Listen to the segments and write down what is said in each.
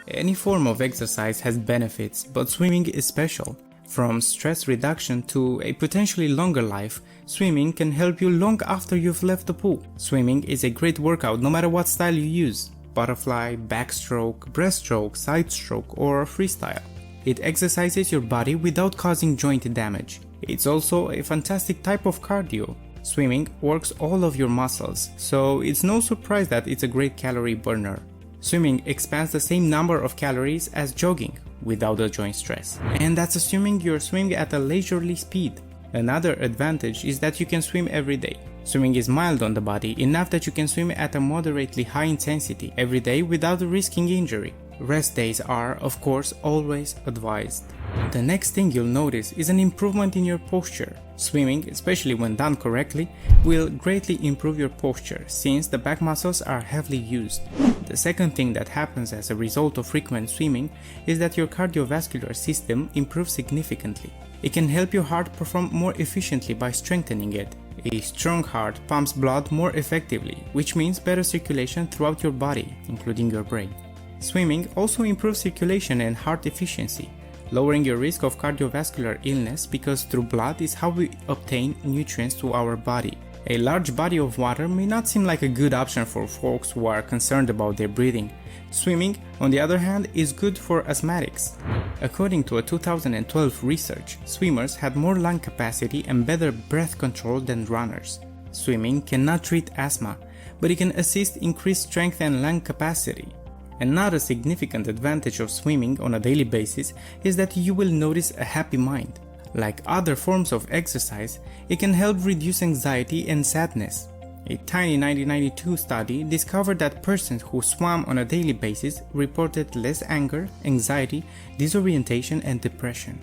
Any form of exercise has benefits, but swimming is special. From stress reduction to a potentially longer life, swimming can help you long after you've left the pool. Swimming is a great workout no matter what style you use: butterfly, backstroke, breaststroke, sidestroke, or freestyle. It exercises your body without causing joint damage. It's also a fantastic type of cardio. Swimming works all of your muscles, so it's no surprise that it's a great calorie burner. Swimming expands the same number of calories as jogging without the joint stress. And that's assuming you're swimming at a leisurely speed. Another advantage is that you can swim every day. Swimming is mild on the body, enough that you can swim at a moderately high intensity every day without risking injury. Rest days are, of course, always advised. The next thing you'll notice is an improvement in your posture. Swimming, especially when done correctly, will greatly improve your posture since the back muscles are heavily used. The second thing that happens as a result of frequent swimming is that your cardiovascular system improves significantly. It can help your heart perform more efficiently by strengthening it. A strong heart pumps blood more effectively, which means better circulation throughout your body, including your brain. Swimming also improves circulation and heart efficiency, lowering your risk of cardiovascular illness because through blood is how we obtain nutrients to our body. A large body of water may not seem like a good option for folks who are concerned about their breathing. Swimming, on the other hand, is good for asthmatics. According to a 2012 research, swimmers had more lung capacity and better breath control than runners. Swimming cannot treat asthma, but it can assist increased strength and lung capacity. Another significant advantage of swimming on a daily basis is that you will notice a happy mind. Like other forms of exercise, it can help reduce anxiety and sadness. A tiny 1992 study discovered that persons who swam on a daily basis reported less anger, anxiety, disorientation, and depression.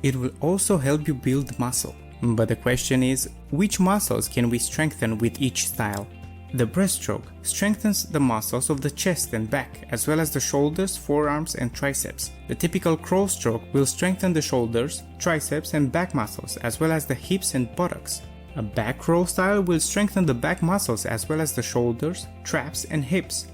It will also help you build muscle. But the question is, which muscles can we strengthen with each style? The breaststroke strengthens the muscles of the chest and back, as well as the shoulders, forearms, and triceps. The typical crawl stroke will strengthen the shoulders, triceps, and back muscles, as well as the hips and buttocks. A back row style will strengthen the back muscles as well as the shoulders, traps, and hips.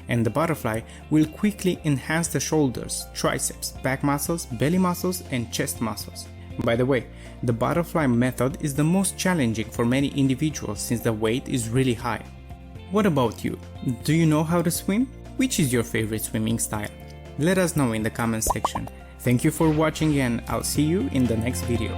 And the butterfly will quickly enhance the shoulders, triceps, back muscles, belly muscles, and chest muscles. By the way, the butterfly method is the most challenging for many individuals since the weight is really high. What about you? Do you know how to swim? Which is your favorite swimming style? Let us know in the comments section. Thank you for watching and I'll see you in the next video.